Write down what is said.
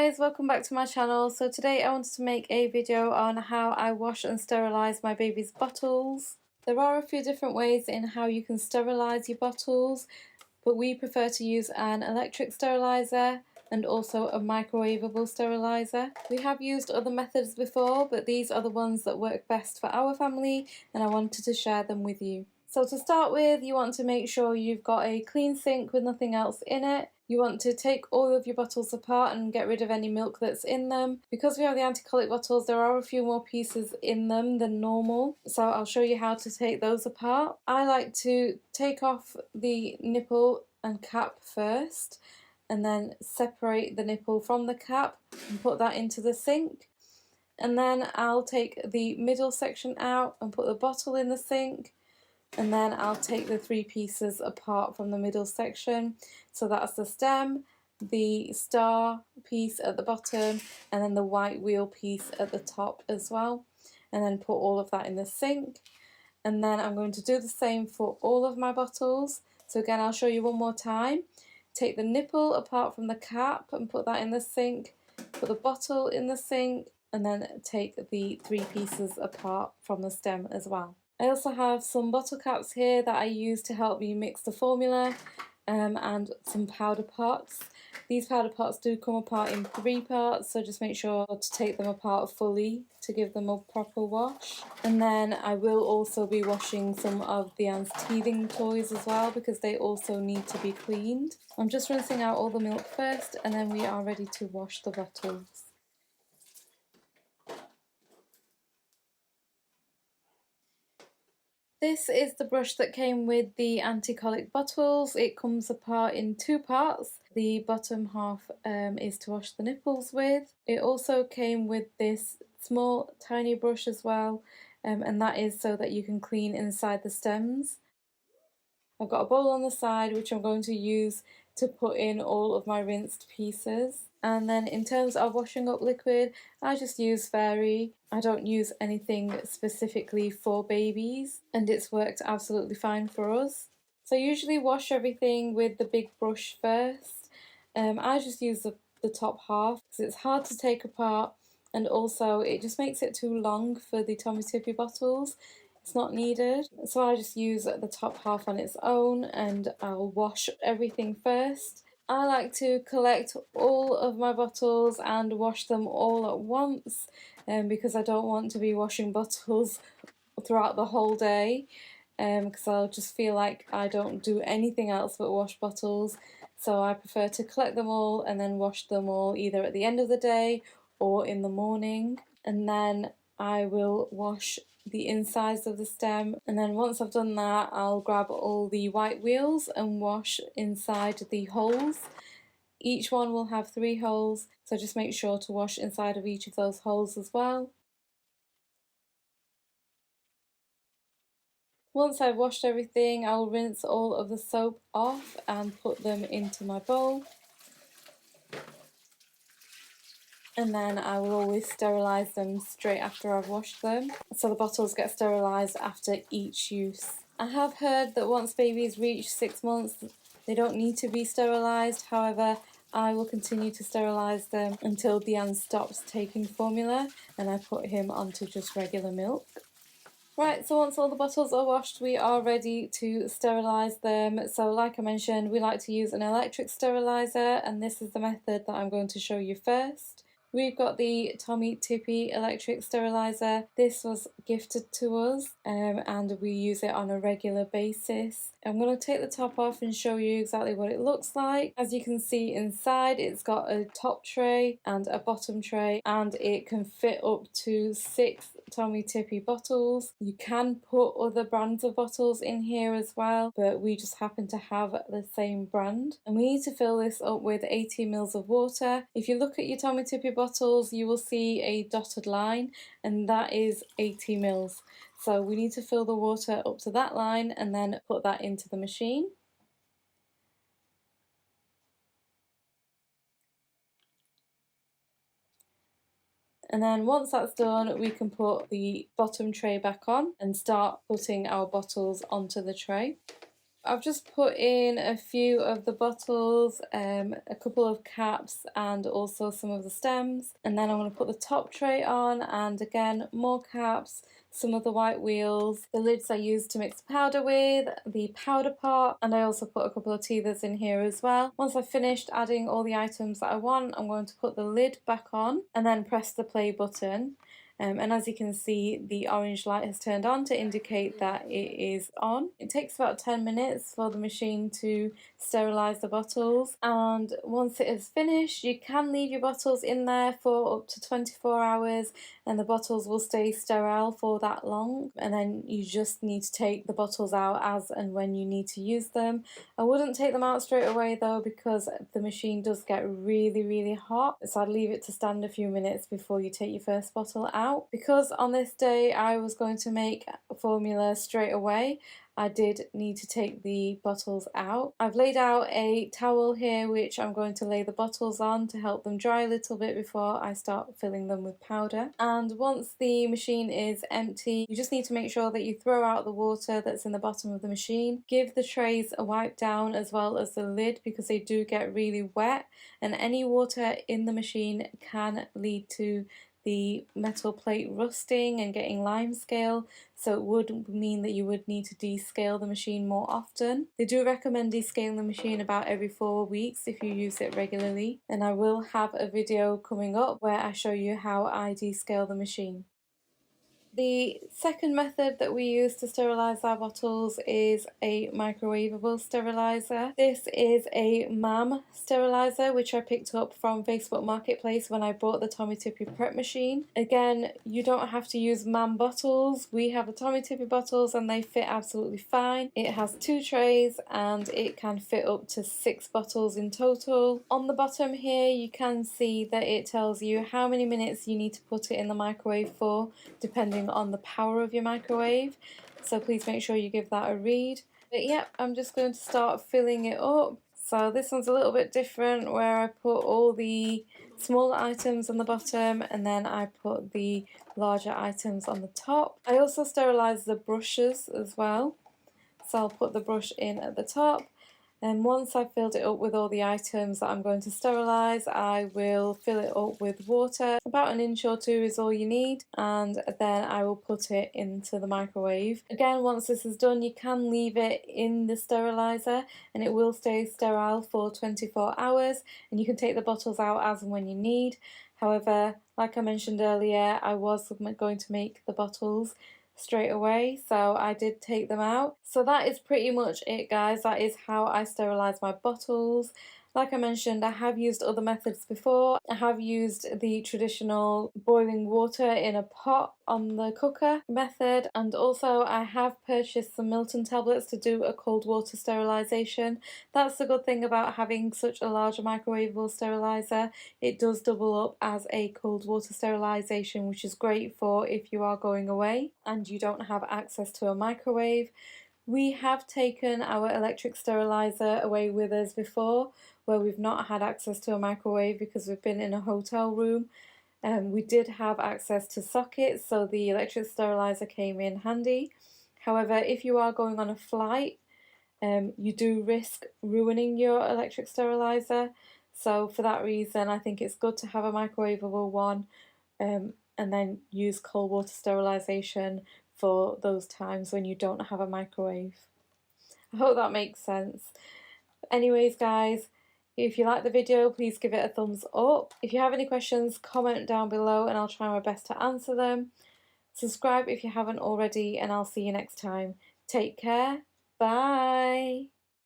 guys, welcome back to my channel. So today I wanted to make a video on how I wash and sterilise my baby's bottles. There are a few different ways in how you can sterilise your bottles, but we prefer to use an electric steriliser and also a microwavable steriliser. We have used other methods before, but these are the ones that work best for our family and I wanted to share them with you. So to start with, you want to make sure you've got a clean sink with nothing else in it. You want to take all of your bottles apart and get rid of any milk that's in them. Because we have the anti-colic bottles, there are a few more pieces in them than normal, so I'll show you how to take those apart. I like to take off the nipple and cap first, and then separate the nipple from the cap and put that into the sink. And then I'll take the middle section out and put the bottle in the sink. And then I'll take the three pieces apart from the middle section. So that's the stem, the star piece at the bottom, and then the white wheel piece at the top as well. And then put all of that in the sink. And then I'm going to do the same for all of my bottles. So again, I'll show you one more time. Take the nipple apart from the cap and put that in the sink. Put the bottle in the sink, and then take the three pieces apart from the stem as well. I also have some bottle caps here that I use to help me mix the formula, and some powder pots. These powder pots do come apart in three parts, so just make sure to take them apart fully to give them a proper wash. And then I will also be washing some of the Anne's teething toys as well, because they also need to be cleaned. I'm just rinsing out all the milk first, and then we are ready to wash the bottles. This is the brush that came with the anti-colic bottles. It comes apart in two parts. The bottom half is to wash the nipples with. It also came with this small tiny brush as well, and that is so that you can clean inside the stems. I've got a bowl on the side which I'm going to use to put in all of my rinsed pieces. And then in terms of washing up liquid, I just use Fairy. I don't use anything specifically for babies, and it's worked absolutely fine for us. So I usually wash everything with the big brush first. I just use the top half because it's hard to take apart, and also it just makes it too long for the Tommee Tippee bottles. It's not needed, so I just use the top half on its own, and I'll wash everything first. I like to collect all of my bottles and wash them all at once, because I don't want to be washing bottles throughout the whole day, because I'll just feel like I don't do anything else but wash bottles. So I prefer to collect them all and then wash them all either at the end of the day or in the morning. And then I will wash the insides of the stem, and then once I've done that, I'll grab all the white wheels and wash inside the holes. Each one will have 3 holes, so just make sure to wash inside of each of those holes as well. Once I've washed everything, I'll rinse all of the soap off and put them into my bowl. And then I will always sterilise them straight after I've washed them, so the bottles get sterilised after each use. I have heard that once babies reach 6 months, they don't need to be sterilised. However, I will continue to sterilise them until Diane stops taking formula and I put him onto just regular milk. Right, so once all the bottles are washed, we are ready to sterilise them. So like I mentioned, we like to use an electric steriliser, and this is the method that I'm going to show you first. We've got the Tommee Tippee electric steriliser. This was gifted to us, and we use it on a regular basis. I'm going to take the top off and show you exactly what it looks like. As you can see inside, it's got a top tray and a bottom tray, and it can fit up to 6 Tommee Tippee bottles. You can put other brands of bottles in here as well, but we just happen to have the same brand. And we need to fill this up with 80 ml of water. If you look at your Tommee Tippee bottles, you will see a dotted line, and that is 80 ml. So we need to fill the water up to that line and then put that into the machine. And then once that's done, we can put the bottom tray back on and start putting our bottles onto the tray. I've just put in a few of the bottles, a couple of caps and also some of the stems, and then I'm going to put the top tray on, and again more caps, some of the white wheels, the lids I used to mix powder with, the powder pot, and I also put a couple of teethers in here as well. Once I've finished adding all the items that I want, I'm going to put the lid back on and then press the play button. And as you can see, the orange light has turned on to indicate that it is on. It takes about 10 minutes for the machine to sterilise the bottles, and once it is finished you can leave your bottles in there for up to 24 hours and the bottles will stay sterile for that long, and then you just need to take the bottles out as and when you need to use them. I wouldn't take them out straight away though, because the machine does get really hot, so I'd leave it to stand a few minutes before you take your first bottle out. Because on this day I was going to make formula straight away, I did need to take the bottles out. I've laid out a towel here which I'm going to lay the bottles on to help them dry a little bit before I start filling them with powder. And once the machine is empty, you just need to make sure that you throw out the water that's in the bottom of the machine. Give the trays a wipe down as well as the lid, because they do get really wet, and any water in the machine can lead to the metal plate rusting and getting lime scale, so it would mean that you would need to descale the machine more often. They do recommend descaling the machine about every 4 weeks if you use it regularly, and I will have a video coming up where I show you how I descale the machine. The second method that we use to sterilise our bottles is a microwavable steriliser. This is a MAM steriliser which I picked up from Facebook Marketplace when I bought the Tommee Tippee prep machine. Again, you don't have to use MAM bottles. We have the Tommee Tippee bottles and they fit absolutely fine. It has 2 trays and it can fit up to 6 bottles in total. On the bottom here you can see that it tells you how many minutes you need to put it in the microwave for, depending on the power of your microwave, so please make sure you give that a read. But yep, I'm just going to start filling it up. So this one's a little bit different, where I put all the smaller items on the bottom and then I put the larger items on the top. I also sterilise the brushes as well, so I'll put the brush in at the top. And once I've filled it up with all the items that I'm going to sterilise, I will fill it up with water. About 1 inch or 2 is all you need, and then I will put it into the microwave. Again, once this is done, you can leave it in the steriliser and it will stay sterile for 24 hours, and you can take the bottles out as and when you need. However, like I mentioned earlier, I was going to make the bottles straight away, so I did take them out. So that is pretty much it, guys. That is how I sterilise my bottles. Like I mentioned, I have used other methods before. I have used the traditional boiling water in a pot on the cooker method, and also I have purchased some Milton tablets to do a cold water sterilisation. That's the good thing about having such a large microwavable steriliser. It does double up as a cold water sterilisation, which is great for if you are going away and you don't have access to a microwave. We have taken our electric steriliser away with us before, where we've not had access to a microwave because we've been in a hotel room. We did have access to sockets, so the electric steriliser came in handy. However, if you are going on a flight, you do risk ruining your electric steriliser. So for that reason, I think it's good to have a microwavable one, and then use cold water sterilisation for those times when you don't have a microwave. I hope that makes sense. Anyways, guys, if you like the video, please give it a thumbs up. If you have any questions, comment down below and I'll try my best to answer them. Subscribe if you haven't already, and I'll see you next time. Take care. Bye.